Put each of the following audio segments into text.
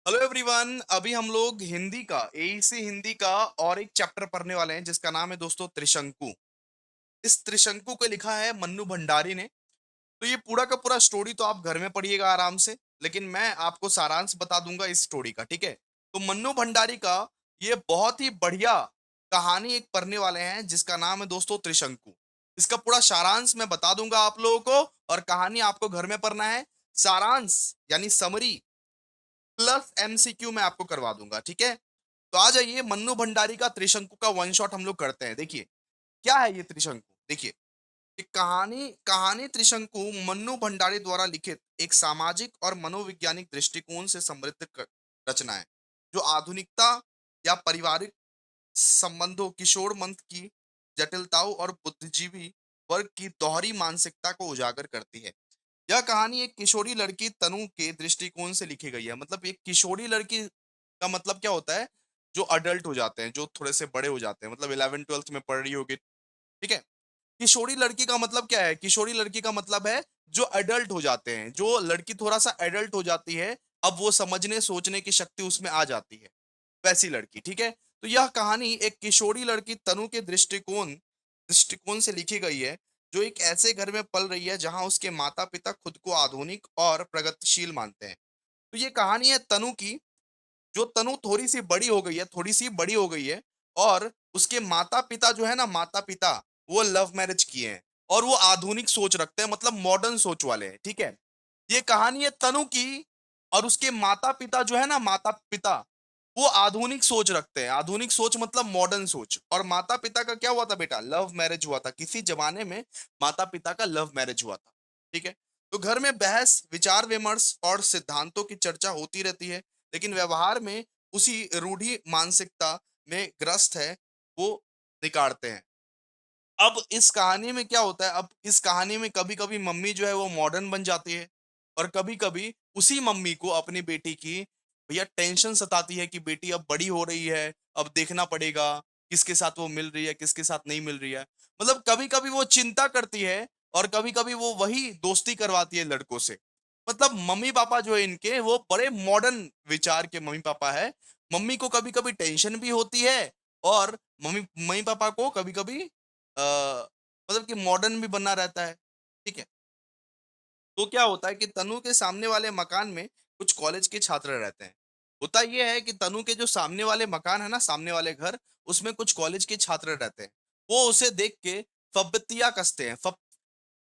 Hello everyone. अभी हम लोग हिंदी का एईसी हिंदी का और एक चैप्टर पढ़ने वाले हैं जिसका नाम है दोस्तों त्रिशंकु। इस त्रिशंकु को लिखा है मन्नू भंडारी ने। तो ये पूरा का पूरा स्टोरी तो आप घर में पढ़िएगा आराम से, लेकिन मैं आपको सारांश बता दूंगा इस स्टोरी का, ठीक है। तो मन्नू भंडारी का ये बहुत ही बढ़िया कहानी एक पढ़ने वाले हैं जिसका नाम है दोस्तों त्रिशंकु। इसका पूरा सारांश मैं बता दूंगा आप लोगों को, और कहानी आपको घर में पढ़ना है। सारांश यानी समरी प्लस एमसीक्यू मैं आपको करवा दूंगा, ठीक है। तो आ जाइए, मन्नू भंडारी का त्रिशंकु का वन शॉट हम लोग करते हैं। देखिए क्या है ये त्रिशंकु। देखिए, एक कहानी कहानी त्रिशंकु मन्नू भंडारी द्वारा लिखित एक सामाजिक और मनोवैज्ञानिक दृष्टिकोण से समृद्ध रचना है, जो आधुनिकता या पारिवारिक संबंधों, किशोर मंथ की जटिलताओं और बुद्धिजीवी वर्ग की दोहरी मानसिकता को उजागर करती है। यह कहानी एक किशोरी लड़की तनु के दृष्टिकोण से लिखी गई है। मतलब एक किशोरी लड़की का मतलब क्या होता है? जो अडल्ट हो जाते हैं, जो थोड़े से बड़े हो जाते हैं, मतलब 11th 12th में पढ़ रही होगी, ठीक है। किशोरी लड़की का मतलब क्या है? किशोरी लड़की का मतलब है जो एडल्ट हो जाते हैं, जो लड़की थोड़ा सा एडल्ट हो जाती है, अब वो समझने सोचने की शक्ति उसमें आ जाती है, वैसी लड़की, ठीक है। तो यह कहानी एक किशोरी लड़की तनु के दृष्टिकोण दृष्टिकोण से लिखी गई है, जो एक ऐसे घर में पल रही है जहां उसके माता पिता खुद को आधुनिक और प्रगतिशील मानते हैं। तो ये कहानी है तनु की, जो तनु थोड़ी सी बड़ी हो गई है, थोड़ी सी बड़ी हो गई है, और उसके माता पिता जो है ना, माता पिता वो लव मैरिज किए हैं, और वो आधुनिक सोच रखते हैं, मतलब मॉडर्न सोच वाले हैं, ठीक है। ये कहानी है तनु की, और उसके माता पिता जो है ना, माता पिता वो आधुनिक सोच रखते हैं। आधुनिक सोच मतलब मॉडर्न सोच। और माता पिता का क्या हुआ था बेटा? लव मैरिज हुआ था। किसी जमाने में माता पिता का लव मैरिज हुआ था, ठीक है। तो घर में बहस, विचार विमर्श और सिद्धांतों की चर्चा होती रहती है, लेकिन व्यवहार में उसी रूढ़ी मानसिकता में ग्रस्त है, वो निकालते हैं। अब इस कहानी में क्या होता है? अब इस कहानी में कभी कभी मम्मी जो है वो मॉडर्न बन जाती है, और कभी कभी उसी मम्मी को अपनी बेटी की भैया टेंशन सताती है कि बेटी अब बड़ी हो रही है, अब देखना पड़ेगा किसके साथ वो मिल रही है, किसके साथ नहीं मिल रही है। मतलब कभी कभी वो चिंता करती है, और कभी कभी वो वही दोस्ती करवाती है लड़कों से। मतलब मम्मी पापा जो है इनके, वो बड़े मॉडर्न विचार के मम्मी पापा है। मम्मी को कभी कभी टेंशन भी होती है, और मम्मी मम्मी पापा को कभी कभी मतलब कि मॉडर्न भी बनना रहता है, ठीक है। तो क्या होता है कि तनु के सामने वाले मकान में कुछ कॉलेज के छात्र रहते हैं। होता यह है कि तनु के जो सामने वाले मकान है ना, सामने वाले घर, उसमें कुछ कॉलेज के छात्र रहते हैं। वो उसे देख के फब्तिया कसते हैं।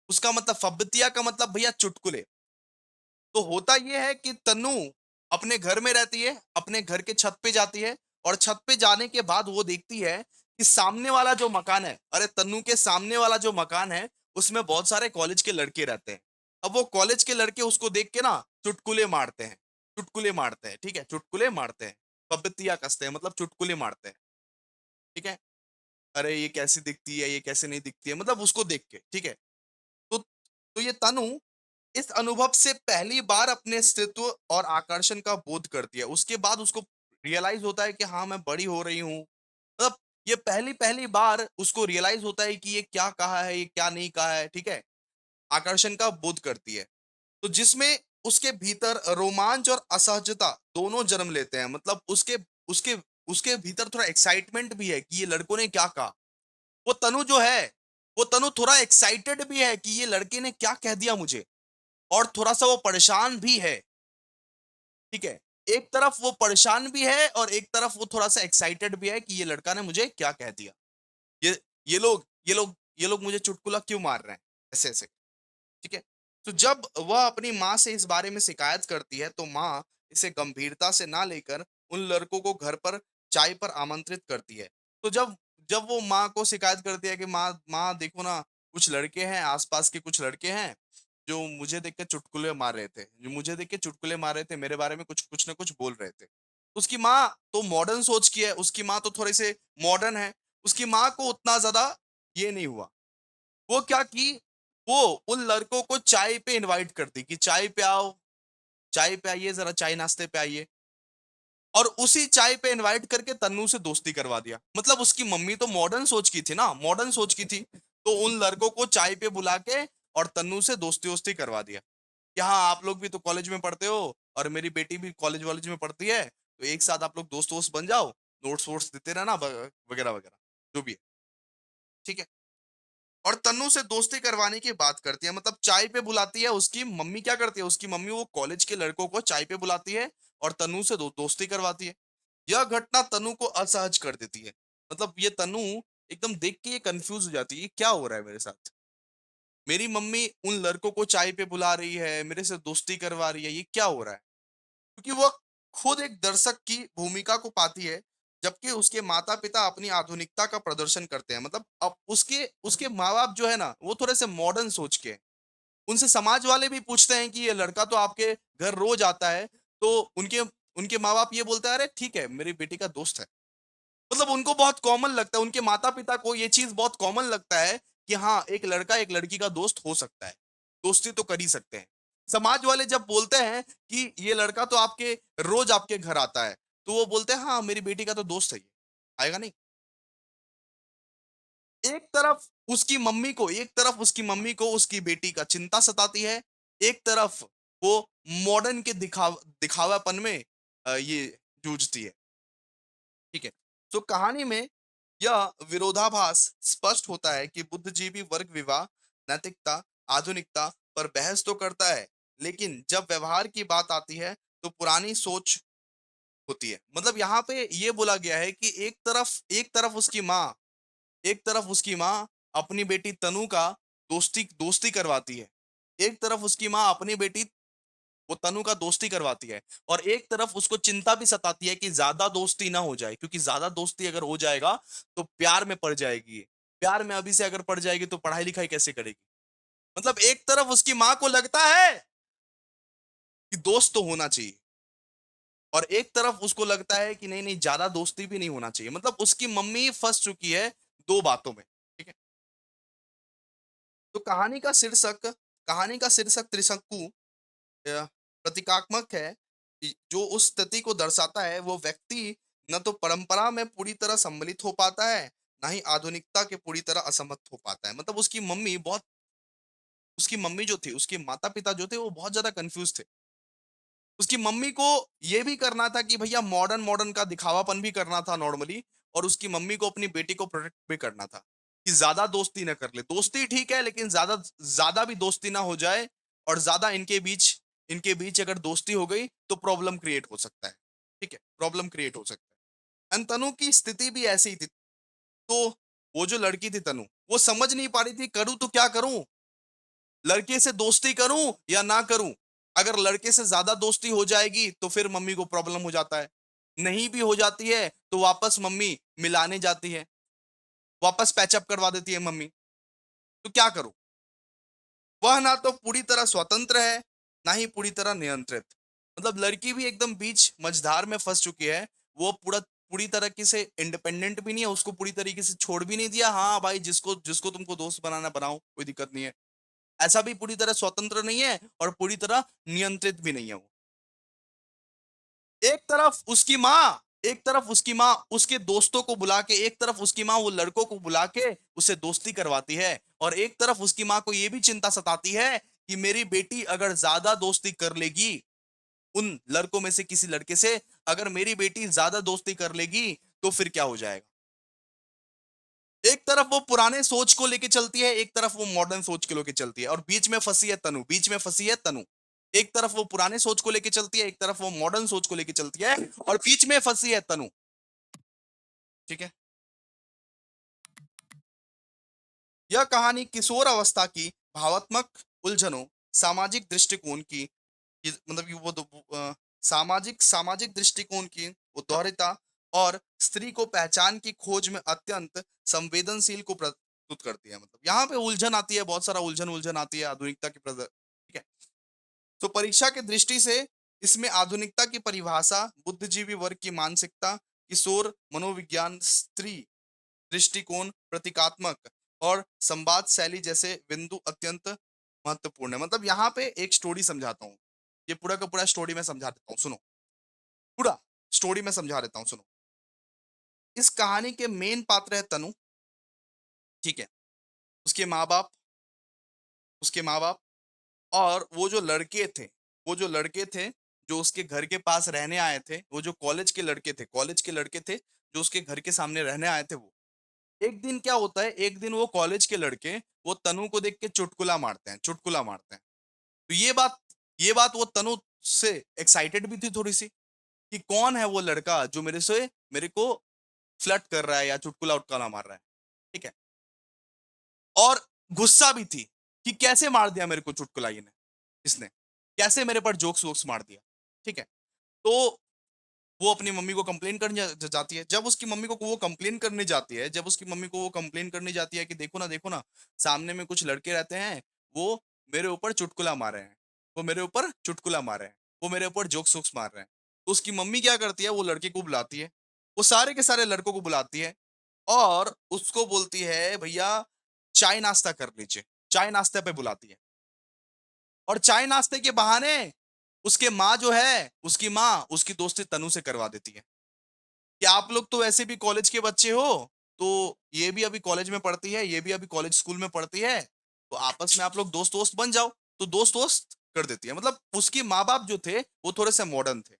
उसका मतलब, फब्तिया का मतलब भैया चुटकुले। तो होता ये है कि तन्नू अपने घर में रहती है, अपने घर के छत पे जाती है, और छत पे जाने के बाद वो देखती है कि सामने वाला जो मकान है, अरे तन्नू के सामने वाला जो मकान है, उसमें बहुत सारे कॉलेज के लड़के रहते हैं। अब वो कॉलेज के लड़के उसको देख के ना चुटकुले मारते हैं, चुटकुले मारते हैं, ठीक है, चुटकुले मारते हैं। पब्बतिया कसते हैं मतलब चुटकुले मारते हैं, ठीक है। अरे ये कैसी दिखती है, ये कैसे नहीं दिखती है, मतलब उसको देख के, ठीक है। तो ये तनु इस अनुभव से पहली बार अपने अस्तित्व और आकर्षण का बोध करती है। उसके बाद उसको रियलाइज होता है कि हाँ, मैं बड़ी हो रही हूँ। मतलब ये पहली पहली बार उसको रियलाइज होता है कि ये क्या कहा है, ये क्या नहीं कहा है, ठीक है। आकर्षण का बोध करती है, तो जिसमें उसके भीतर रोमांच और असहजता दोनों जन्म लेते हैं। मतलब उसके उसके उसके भीतर थोड़ा एक्साइटमेंट भी है कि ये लड़कों ने क्या कहा। वो तनु जो है, वो तनु थोड़ा एक्साइटेड भी है कि ये लड़के ने क्या कह दिया मुझे, और थोड़ा-सा वो परेशान भी है, ठीक है? एक तरफ वो परेशान भी है, और एक तरफ वो थोड़ा-सा एक्साइटेड भी है कि ये लड़का ने मुझे क्या कह दिया। ये ये लोग मुझे चुटकुला क्यों मार रहे हैं, ऐसे-ऐसे, ठीक है? तो जब वह अपनी माँ से इस बारे में शिकायत करती है, तो माँ इसे गंभीरता से ना लेकर उन लड़कों को घर पर चाय पर आमंत्रित करती है। तो जब जब वो माँ को शिकायत करती है कि माँ माँ देखो ना, कुछ लड़के हैं, आस-पास के कुछ लड़के हैं, जो मुझे देख के चुटकुले मार रहे थे। जो मुझे देख के चुटकुले मार रहे थे, मेरे बारे में कुछ कुछ ना कुछ बोल रहे थे। उसकी माँ तो मॉडर्न सोच की है, उसकी माँ तो थोड़े से मॉडर्न है। उसकी माँ को उतना ज़्यादा ये नहीं हुआ। वो क्या की, वो उन लड़कों को चाय पे इनवाइट करती कि चाय पे आओ, चाय पे आइए, ज़रा चाय नाश्ते पे आइए। और उसी चाय पे इनवाइट करके तन्नू से दोस्ती करवा दिया। मतलब उसकी मम्मी तो मॉडर्न सोच की थी ना, मॉडर्न सोच की थी। तो उन लड़कों को चाय पे बुला के और तन्नू से दोस्ती-वोस्ती करवा दिया। कि हाँ, आप लोग भी तो कॉलेज में पढ़ते हो और मेरी बेटी भी कॉलेज वॉलेज में पढ़ती है, तो एक साथ आप लोग दोस्त वोस्त बन जाओ, नोट्स वोट्स देते रहना वगैरह वगैरह, जो भी है। ठीक है। और तन्नू से दोस्ती करवाने की बात करती है, मतलब चाय पे बुलाती है। उसकी मम्मी क्या करती है, उसकी मम्मी वो कॉलेज के लड़कों को चाय पे बुलाती है और तन्नू से दोस्ती करवाती है। यह घटना तन्नू को असहज कर देती है। मतलब ये तन्नू एकदम देख के ये कंफ्यूज हो जाती है, ये क्या हो रहा है मेरे साथ। मेरी मम्मी उन लड़कों को चाय पे बुला रही है, मेरे से दोस्ती करवा रही है, ये क्या हो रहा है। क्योंकि वो खुद एक दर्शक की भूमिका को पाती है, जबकि उसके माता पिता अपनी आधुनिकता का प्रदर्शन करते हैं। मतलब अब उसके उसके माँ बाप जो है ना, वो थोड़े से मॉडर्न सोच के हैं। उनसे समाज वाले भी पूछते हैं कि ये लड़का तो आपके घर रोज आता है, तो उनके उनके माँ बाप ये बोलते हैं, अरे ठीक है, मेरी बेटी का दोस्त है। मतलब उनको बहुत कॉमन लगता है, उनके माता पिता को ये चीज बहुत कॉमन लगता है कि हाँ, एक लड़का एक लड़की का दोस्त हो सकता है, दोस्ती तो कर ही सकते हैं। समाज वाले जब बोलते हैं कि ये लड़का तो आपके रोज आपके घर आता है, तो वो बोलते हैं हाँ, मेरी बेटी का तो दोस्त है ये, आएगा नहीं। एक तरफ उसकी मम्मी को उसकी बेटी का चिंता सताती है, एक तरफ वो मॉडर्न के दिखावापन में ये जूझती है। ठीक है। तो कहानी में यह विरोधाभास स्पष्ट होता है कि बुद्धिजीवी वर्ग विवाह, नैतिकता, आधुनिकता पर बहस तो करता है, लेकिन जब व्यवहार की बात आती है तो पुरानी सोच होती है। मतलब यहाँ पे ये बोला गया है कि एक तरफ उसकी माँ अपनी बेटी तनु का दोस्ती दोस्ती करवाती है। एक तरफ उसकी माँ अपनी बेटी वो तनु का दोस्ती करवाती है, और एक तरफ उसको चिंता भी सताती है कि ज्यादा दोस्ती ना हो जाए, क्योंकि ज्यादा दोस्ती अगर हो जाएगा तो प्यार में पड़ जाएगी। प्यार में अभी से अगर पड़ जाएगी तो पढ़ाई लिखाई कैसे करेगी। मतलब एक तरफ उसकी माँ को लगता है कि दोस्त तो होना चाहिए, और एक तरफ उसको लगता है कि नहीं नहीं, ज्यादा दोस्ती भी नहीं होना चाहिए। मतलब उसकी मम्मी फंस चुकी है दो बातों में। ठीक है। तो कहानी का शीर्षक त्रिशंकु प्रतीकात्मक है कि जो उस स्थिति को दर्शाता है, वो व्यक्ति न तो परंपरा में पूरी तरह सम्मिलित हो पाता है, ना ही आधुनिकता के पूरी तरह असमर्थ हो पाता है। मतलब उसकी मम्मी जो थी, उसके माता पिता जो थे, वो बहुत ज्यादा कंफ्यूज थे। उसकी मम्मी को ये भी करना था कि भैया मॉडर्न मॉडर्न का दिखावापन भी करना था नॉर्मली, और उसकी मम्मी को अपनी बेटी को प्रोटेक्ट भी करना था कि ज्यादा दोस्ती ना कर ले। दोस्ती ठीक है, लेकिन ज्यादा ज्यादा भी दोस्ती ना हो जाए, और ज्यादा इनके बीच अगर दोस्ती हो गई तो प्रॉब्लम क्रिएट हो सकता है। ठीक है, प्रॉब्लम क्रिएट हो सकता है। एंड तनु की स्थिति भी ऐसी ही थी। तो वो जो लड़की थी तनु, वो समझ नहीं पा रही थी, करूं तो क्या करूं, लड़के से दोस्ती करूं या ना करूं। अगर लड़के से ज्यादा दोस्ती हो जाएगी तो फिर मम्मी को प्रॉब्लम हो जाता है, नहीं भी हो जाती है तो वापस मम्मी मिलाने जाती है, वापस पैचअप करवा देती है मम्मी। तो क्या करूं। वह ना तो पूरी तरह स्वतंत्र है, ना ही पूरी तरह नियंत्रित। मतलब लड़की भी एकदम बीच मझधार में फंस चुकी है। वो पूरी तरीके से इंडिपेंडेंट भी नहीं है, उसको पूरी तरीके से छोड़ भी नहीं दिया, हाँ भाई जिसको जिसको तुमको दोस्त बनाना बनाओ, कोई दिक्कत नहीं है। ऐसा भी पूरी तरह स्वतंत्र नहीं है और पूरी तरह नियंत्रित भी नहीं है वो। एक तरफ उसकी माँ एक तरफ उसकी माँ उसके दोस्तों को बुला के, एक तरफ उसकी माँ वो लड़कों को बुला के उसे दोस्ती करवाती है, और एक तरफ उसकी माँ को ये भी चिंता सताती है कि मेरी बेटी अगर ज्यादा दोस्ती कर लेगी उन लड़कों में से किसी लड़के से, अगर मेरी बेटी ज्यादा दोस्ती कर लेगी तो फिर क्या हो जाएगा। एक तरफ वो पुराने सोच को लेके चलती है, एक तरफ वो मॉडर्न सोच को लेके चलती है, और बीच में फंसी है तनु। एक तरफ वो पुराने सोच को लेके चलती है, एक तरफ वो मॉडर्न सोच को लेके चलती है, और बीच में फंसी है तनु। ठीक है। यह कहानी किशोर अवस्था की भावात्मक उलझनों, सामाजिक दृष्टिकोण की मतलब कि सामाजिक सामाजिक दृष्टिकोण की उदारता और स्त्री को पहचान की खोज में अत्यंत संवेदनशील को प्रस्तुत करती है। मतलब यहाँ पे उलझन आती है, बहुत सारा उलझन उलझन आती है आधुनिकता की ठीक है। तो परीक्षा की दृष्टि से इसमें आधुनिकता की परिभाषा, बुद्धिजीवी वर्ग की मानसिकता, किशोर मनोविज्ञान, स्त्री दृष्टिकोण, प्रतीकात्मक और संवाद शैली जैसे बिंदु अत्यंत महत्वपूर्ण है। मतलब यहाँ पे एक स्टोरी समझाता हूँ, ये पूरा का पूरा स्टोरी मैं समझा देता हूँ, सुनो। पूरा स्टोरी मैं समझा देता हूँ, सुनो। इस कहानी के मेन पात्र है तनु। ठीक है। उसके माँ बाप उसके माँ बाप और वो जो लड़के थे जो उसके घर के पास रहने आए थे, वो जो कॉलेज के लड़के थे जो उसके घर के सामने रहने आए थे, वो एक दिन क्या होता है, एक दिन वो कॉलेज के लड़के वो तनु को देख के चुटकुला मारते हैं। तो ये बात वो तनु से एक्साइटेड भी थी थोड़ी सी, कि कौन है वो लड़का जो मेरे को फ्लर्ट कर रहा है या चुटकुला उटकुला मार रहा है। ठीक है। और गुस्सा भी थी कि कैसे मार दिया मेरे को चुटकुला इसने कैसे मेरे पर जोक्स वोक्स मार दिया। ठीक है। तो वो अपनी मम्मी को कंप्लेन करने जाती है। जब उसकी मम्मी को वो कंप्लेन करने जाती है कि देखो ना, सामने में कुछ लड़के रहते हैं, वो मेरे ऊपर चुटकुला मार रहे हैं, वो मेरे ऊपर चुटकुला मार रहे हैं, वो मेरे ऊपर जोक्स वोक्स मार रहे हैं। तो उसकी मम्मी क्या करती है, वो लड़के को बुलाती है, वो सारे के सारे लड़कों को बुलाती है और उसको बोलती है, भैया चाय नाश्ता कर लीजिए। चाय नाश्ते पे बुलाती है और चाय नाश्ते के बहाने उसकी माँ उसकी दोस्ती तनु से करवा देती है कि आप लोग तो वैसे भी कॉलेज के बच्चे हो, तो ये भी अभी कॉलेज में पढ़ती है, ये भी अभी कॉलेज स्कूल में पढ़ती है, तो आपस में आप लोग दोस्त दोस्त बन जाओ। तो दोस्त दोस्त कर देती है। मतलब उसके माँ बाप जो थे वो थोड़े से मॉडर्न थे।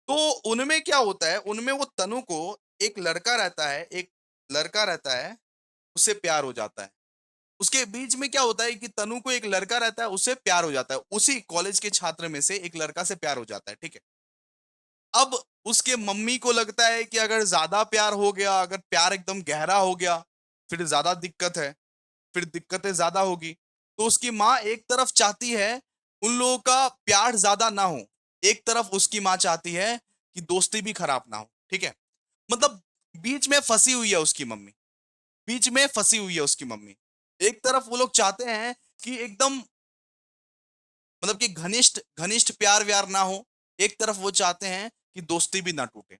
तो उनमें क्या होता है, उनमें वो तनु को एक लड़का रहता है, उससे प्यार हो जाता है। उसके बीच में क्या होता है कि तनु को एक लड़का रहता है, उससे प्यार हो जाता है, उसी कॉलेज के छात्र में से एक लड़का से प्यार हो जाता है। ठीक है। अब उसके मम्मी को लगता है कि अगर ज्यादा प्यार हो गया, अगर प्यार एकदम गहरा हो गया, फिर ज्यादा दिक्कत है, फिर दिक्कतें ज्यादा होगी। तो उसकी माँ एक तरफ चाहती है उन लोगों का प्यार ज्यादा ना हो, एक तरफ उसकी माँ चाहती है कि दोस्ती भी खराब ना हो। ठीक है। मतलब बीच में फंसी हुई है उसकी मम्मी, बीच में फंसी हुई है उसकी मम्मी। एक तरफ वो लोग चाहते हैं कि एकदम, मतलब कि घनिष्ठ घनिष्ठ प्यार व्यार ना हो, एक तरफ वो चाहते हैं कि दोस्ती भी ना टूटे।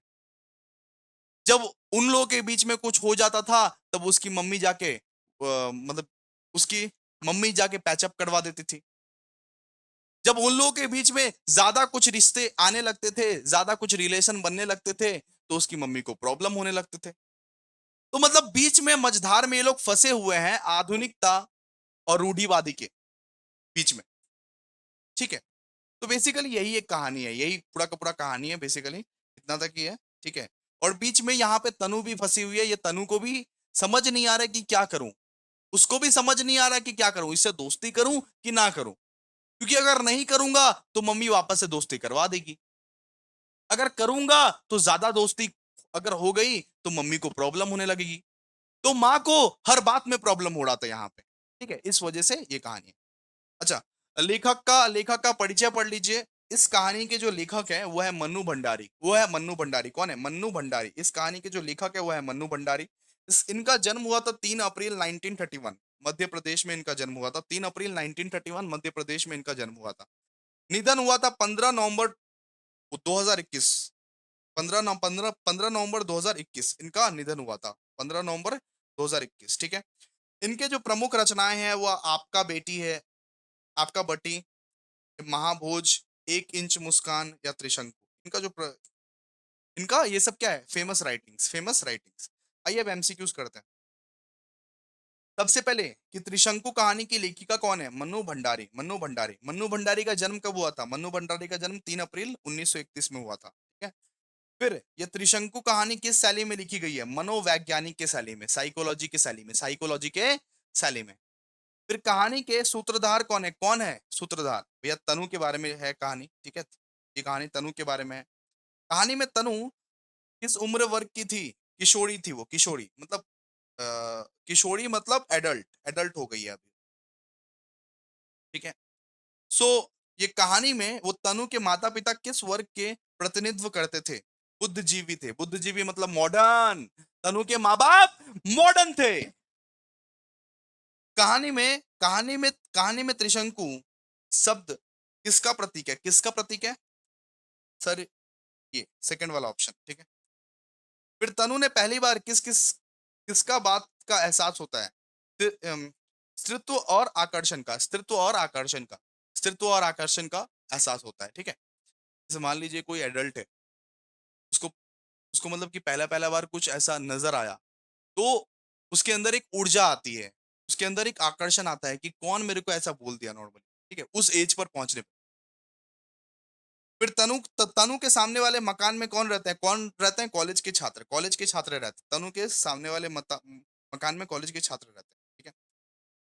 जब उन लोगों के बीच में कुछ हो जाता था, तब उसकी मम्मी जाके मतलब उसकी मम्मी जाके पैचअप करवा देती थी। जब उन लोगों के बीच में ज्यादा कुछ रिश्ते आने लगते थे, ज्यादा कुछ रिलेशन बनने लगते थे, तो उसकी मम्मी को प्रॉब्लम होने लगते थे। तो मतलब बीच में मझधार में ये लोग फंसे हुए हैं, आधुनिकता और रूढ़िवादी के बीच में। ठीक है। तो बेसिकली यही एक कहानी है, यही पूरा का पूरा कहानी है बेसिकली, इतना तक ही है। ठीक है। और बीच में यहाँ पे तनु भी फंसी हुई है, ये तनु को भी समझ नहीं आ रहा है कि क्या करूं, उसको भी समझ नहीं आ रहा है कि क्या करूं, इससे दोस्ती करूं कि ना करूं, क्योंकि अगर नहीं करूंगा तो मम्मी वापस से दोस्ती करवा देगी, अगर करूंगा तो ज्यादा दोस्ती अगर हो गई तो मम्मी को प्रॉब्लम होने लगेगी, तो माँ को हर बात में प्रॉब्लम हो रहा था यहाँ पे। ठीक है। इस वजह से ये कहानी है। अच्छा, लेखक का परिचय पढ़ लीजिए। इस कहानी के जो लेखक है वो है मन्नू भंडारी। कौन है? मन्नू भंडारी। इस कहानी के जो लेखक है वो है मन्नू भंडारी। इनका जन्म हुआ था 3 अप्रैल 1931, मध्य प्रदेश में इनका जन्म हुआ था। 3 अप्रैल 1931 मध्य प्रदेश में इनका जन्म हुआ था। निधन हुआ था 15 नवंबर 2021। 15 नवंबर 2021 इनका निधन हुआ था। 15 नवंबर 2021। ठीक है। इनके जो प्रमुख रचनाएं हैं वो आपका बटी, महाभोज, 1 इंच मुस्कान या त्रिशंकु। इनका ये सब क्या है? Famous writings. आइए अब एमसीक्यूज करते हैं। सबसे पहले कि त्रिशंकु कहानी की लेखिका कौन है? मन्नू भंडारी का जन्म कब हुआ था? मन्नू भंडारी का जन्म 3 अप्रैल 1931 में हुआ था। ठीक है। फिर ये त्रिशंकु कहानी किस शैली में लिखी गई है? मनोवैज्ञानिक के शैली में, साइकोलॉजी के शैली में। फिर कहानी के सूत्रधार कौन है सूत्रधार? भैया तनु के बारे में है कहानी। ठीक है। ये कहानी तनु के बारे में है। कहानी में तनु किस उम्र वर्ग की थी? किशोरी थी वो, किशोरी मतलब किशोरी मतलब एडल्ट, एडल्ट हो गई है अभी। ठीक है। सो ये कहानी में वो तनु के माता पिता किस वर्ग के प्रतिनिधित्व करते थे? बुद्धिजीवी थे। बुद्धिजीवी मतलब मॉडर्न। तनु के माँ बाप मॉडर्न थे। कहानी में त्रिशंकु शब्द किसका प्रतीक है? किसका प्रतीक है सर? ये सेकंड वाला ऑप्शन। ठीक है। फिर तनु ने पहली बार किसका बात का एहसास होता है? स्त्रीत्व और आकर्षण का एहसास होता है। ठीक है। जैसे मान लीजिए कोई एडल्ट है, उसको उसको मतलब कि पहला पहला बार कुछ ऐसा नजर आया, तो उसके अंदर एक ऊर्जा आती है, उसके अंदर एक आकर्षण आता है कि कौन मेरे को ऐसा बोल दिया नॉर्मली। ठीक है, उस एज पर पहुंचने पर। फिर तनु के सामने वाले मकान में कौन रहता है? कौन रहते हैं? कॉलेज के छात्र, कॉलेज के छात्र रहते हैं। तनु के सामने वाले मकान में कॉलेज के छात्र रहते हैं, ठीक है।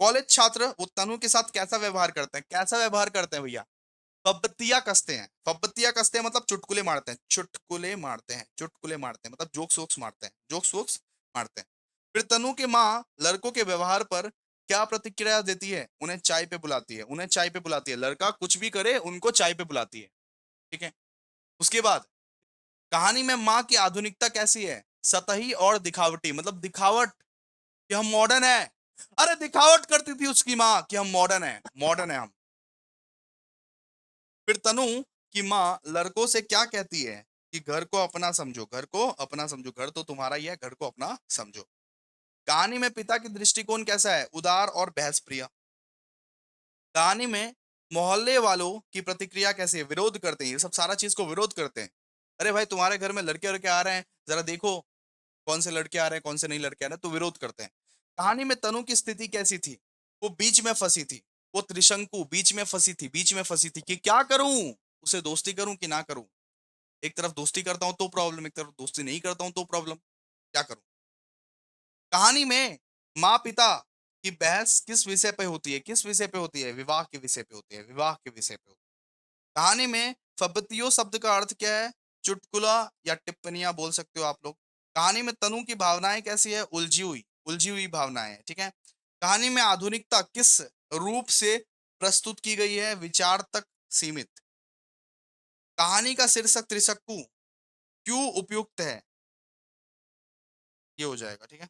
कॉलेज छात्र वो तनु के साथ कैसा व्यवहार करते हैं? कैसा व्यवहार करते हैं भैया? फब्बतिया कसते हैं। फब्बतिया कसते हैं मतलब चुटकुले मारते हैं, चुटकुले मारते हैं, चुटकुले मारते हैं मतलब जोक्स वोक्स मारते हैं, जोक्स वोक्स मारते हैं। फिर तनु की माँ लड़कों के व्यवहार पर क्या प्रतिक्रिया देती है? उन्हें चाय पे बुलाती है, उन्हें चाय पे बुलाती है। लड़का कुछ भी करे उनको चाय पे बुलाती है, ठीक है। उसके बाद कहानी में माँ की आधुनिकता कैसी है? सतही और दिखावटी, मतलब दिखावट कि हम मॉडर्न है। अरे दिखावट करती थी उसकी माँ कि हम मॉडर्न है, मॉडर्न है हम। फिर तनु की माँ लड़कों से क्या कहती है? कि घर को अपना समझो, घर को अपना समझो, घर तो तुम्हारा ही है, घर को अपना समझो। कहानी में पिता की दृष्टिकोण कैसा है? उदार और बहस प्रिय। कहानी में मोहल्ले वालों की प्रतिक्रिया कैसी है? विरोध करते हैं, ये सब सारा चीज को विरोध करते हैं। अरे भाई तुम्हारे घर में लड़के लड़के आ रहे हैं, जरा देखो कौन से लड़के आ रहे हैं, कौन से नहीं लड़के आ रहे हैं, तो विरोध करते हैं। कहानी में तनु की स्थिति कैसी थी? वो बीच में फंसी थी। वो त्रिशंकु बीच में फंसी थी, बीच में फंसी थी कि क्या करूं, उसे दोस्ती करूं कि ना करूं। एक तरफ दोस्ती करता हूं तो प्रॉब्लम, एक तरफ दोस्ती नहीं करता हूं तो प्रॉब्लम, क्या करूं। कहानी में माँ पिता की बहस किस विषय पे होती है? किस विषय पे होती है? विवाह के विषय पे होती है, विवाह के विषय पे होती है। कहानी में फब्तियो शब्द का अर्थ क्या है? चुटकुला या टिप्पणियां बोल सकते हो आप लोग। कहानी में तनु की भावनाएं कैसी है? उलझी हुई भावनाएं है, ठीक है। कहानी में आधुनिकता किस रूप से प्रस्तुत की गई है? विचार तक सीमित। कहानी का शीर्षक त्रिशक्कु क्यों उपयुक्त है? ये हो जाएगा, ठीक है।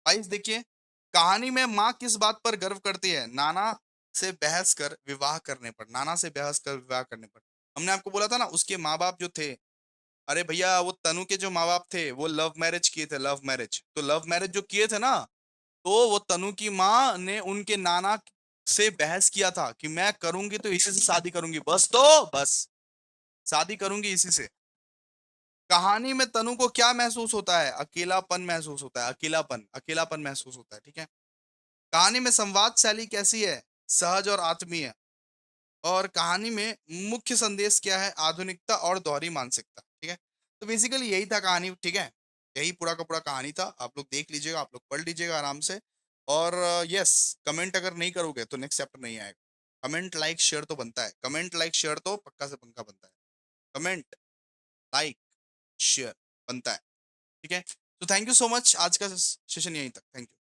गाइस देखिए, कहानी में माँ किस बात पर गर्व करती है? नाना से बहस कर विवाह करने पर, नाना से बहस कर विवाह करने पर। हमने आपको बोला था ना उसके माँ बाप जो थे, अरे भैया वो तनु के जो माँ बाप थे वो लव मैरिज किए थे, लव मैरिज। तो लव मैरिज जो किए थे ना, तो वो तनु की माँ ने उनके नाना से बहस किया था कि मैं करूंगी तो इसी से शादी करूंगी, बस तो बस शादी करूंगी इसी से। कहानी में तनु को क्या महसूस होता है? अकेलापन महसूस होता है, अकेलापन, अकेलापन महसूस होता है, ठीक है। कहानी में संवाद शैली कैसी है? सहज और आत्मीय। और कहानी में मुख्य संदेश क्या है? आधुनिकता और दोहरी मानसिकता, ठीक है। तो बेसिकली यही था कहानी, ठीक है। यही पूरा का पूरा कहानी था, आप लोग देख लीजिएगा, आप लोग पढ़ लीजिएगा आराम से। और यस, कमेंट अगर नहीं करोगे तो नेक्स्ट चैप्टर नहीं आएगा। कमेंट लाइक शेयर तो बनता है, कमेंट लाइक शेयर तो पक्का से पंखा बनता है। कमेंट लाइक शेयर बनता है, ठीक है। तो थैंक यू सो मच, आज का सेशन यहीं तक, थैंक यू।